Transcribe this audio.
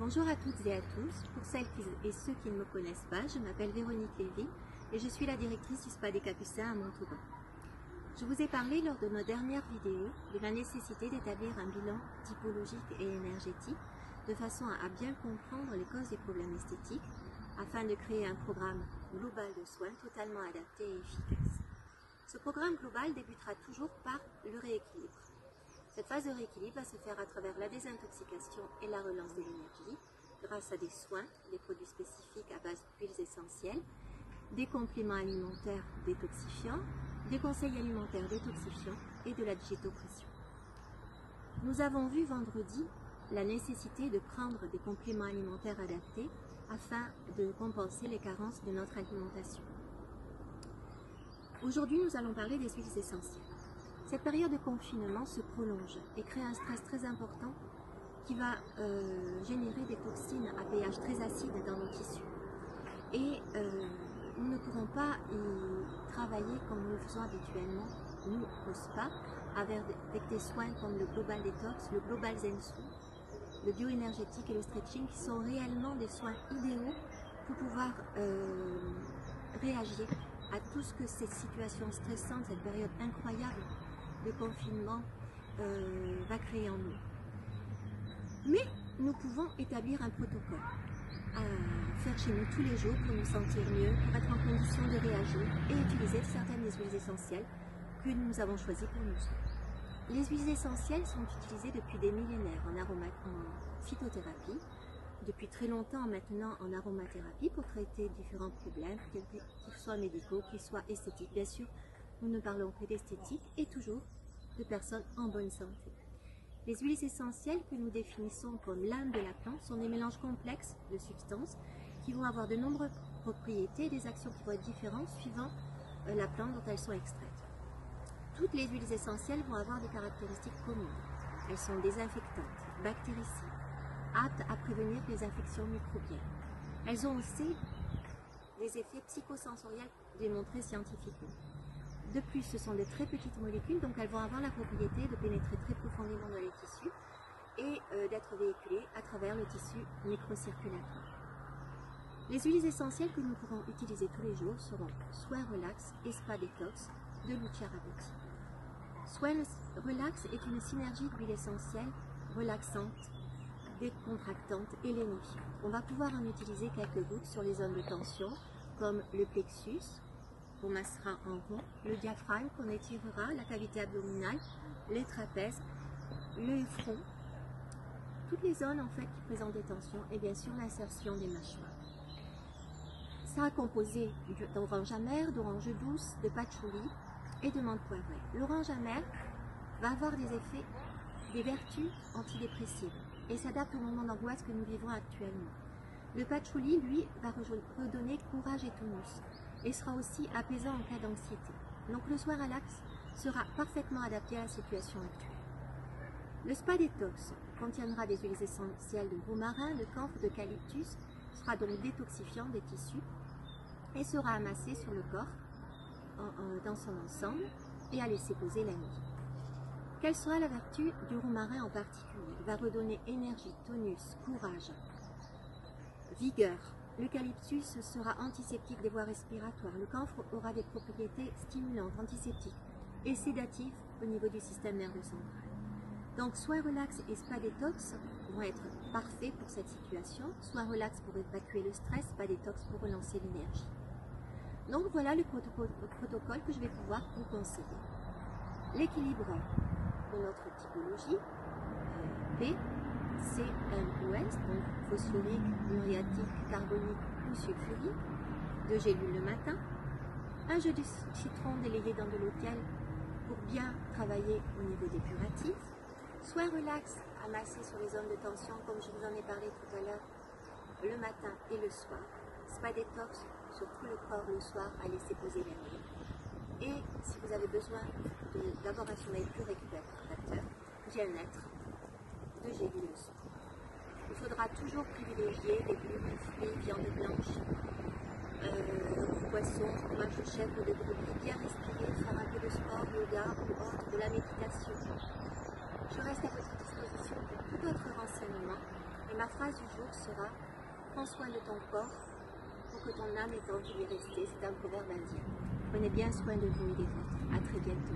Bonjour à toutes et à tous. Pour celles et ceux qui ne me connaissent pas, je m'appelle Véronique Lévy et je suis la directrice du Spa des Capucins à Montauban. Je vous ai parlé lors de nos dernières vidéos de la nécessité d'établir un bilan typologique et énergétique de façon à bien comprendre les causes des problèmes esthétiques afin de créer un programme global de soins totalement adapté et efficace. Ce programme global débutera toujours par le rééquilibre. Cette phase de rééquilibre va se faire à travers la désintoxication et la relance de l'énergie grâce à des soins, des produits spécifiques à base d'huiles essentielles, des compléments alimentaires détoxifiants, des conseils alimentaires détoxifiants et de la digitopression. Nous avons vu vendredi la nécessité de prendre des compléments alimentaires adaptés afin de compenser les carences de notre alimentation. Aujourd'hui, nous allons parler des huiles essentielles. Cette période de confinement se prolonge et crée un stress très important qui va générer des toxines à pH très acide dans nos tissus. Et nous ne pourrons pas y travailler comme nous le faisons habituellement, nous au spa, avec des soins comme le Global Detox, le Global Zensu, le bioénergétique et le stretching qui sont réellement des soins idéaux pour pouvoir réagir à tout ce que cette situation stressante, cette période incroyable de confinement va créer en nous. Mais nous pouvons établir un protocole à faire chez nous tous les jours pour nous sentir mieux, pour être en condition de réagir et utiliser certaines des huiles essentielles que nous avons choisies pour nous. Les huiles essentielles sont utilisées depuis des millénaires en phytothérapie, depuis très longtemps maintenant en aromathérapie pour traiter différents problèmes, qu'ils soient médicaux, qu'ils soient esthétiques. Bien sûr, nous ne parlons que d'esthétique et toujours de personnes en bonne santé. Les huiles essentielles que nous définissons comme l'âme de la plante sont des mélanges complexes de substances qui vont avoir de nombreuses propriétés et des actions qui vont être différentes suivant la plante dont elles sont extraites. Toutes les huiles essentielles vont avoir des caractéristiques communes. Elles sont désinfectantes, bactéricides, aptes à prévenir les infections microbiennes. Elles ont aussi des effets psychosensoriels démontrés scientifiquement. De plus, ce sont de très petites molécules, donc elles vont avoir la propriété de pénétrer très profondément dans les tissus et d'être véhiculées à travers le tissu microcirculatoire. Les huiles essentielles que nous pourrons utiliser tous les jours seront Soin Relax et Spa Detox de Lucia Rabotti. Soin Relax est une synergie d'huiles essentielles relaxantes, décontractantes et lénifiantes. On va pouvoir en utiliser quelques gouttes sur les zones de tension comme le plexus, qu'on massera en rond, le diaphragme qu'on étirera, la cavité abdominale, les trapèzes, le front, toutes les zones en fait qui présentent des tensions et bien sûr l'insertion des mâchoires. Ça a composé d'orange amère, d'orange douce, de patchouli et de menthe poivrée. L'orange amère va avoir des effets, des vertus antidépressives et s'adapte au moment d'angoisse que nous vivons actuellement. Le patchouli, lui, va redonner courage et tonus et sera aussi apaisant en cas d'anxiété. Donc le soin relax sera parfaitement adapté à la situation actuelle. Le spa détox contiendra des huiles essentielles de romarin, de camphre, d'eucalyptus, sera donc détoxifiant des tissus et sera amassé sur le corps dans son ensemble et à laisser poser la nuit. Quelle sera la vertu du romarin en particulier? Il va redonner énergie, tonus, courage, vigueur. L'eucalyptus sera antiseptique des voies respiratoires. Le camphre aura des propriétés stimulantes, antiseptiques et sédatives au niveau du système nerveux central. Donc, Soin Relax et Spa Detox vont être parfaits pour cette situation. Soin Relax pour évacuer le stress, Spa Detox pour relancer l'énergie. Donc, voilà le protocole que je vais pouvoir vous conseiller. L'équilibre de notre typologie, P, CMOS, donc phosphorique, muriatique, carbonique ou sulfurique, 2 gélules le matin, un jus de citron délayé dans de l'eau tiède pour bien travailler au niveau depuratif, Soin Relax amassé sur les zones de tension comme je vous en ai parlé tout à l'heure le matin et le soir, Spa Detox sur tout le corps le soir à laisser poser la nuit. Et si vous avez besoin d'avoir un sommeil plus récupérateur, bien-être, 2 gélules le soir. Il faudra toujours privilégier légumes, fruits, viande blanche, poissons, fromage de chèvre, de brebis, bien respirer, faire un peu de sport, yoga ou autre, de la méditation. Je reste à votre disposition pour tout autre renseignement Et ma phrase du jour sera « Prends soin de ton corps pour que ton âme ait envie d'y rester ». C'est un proverbe indien. Prenez bien soin de vous et des vôtres. À très bientôt.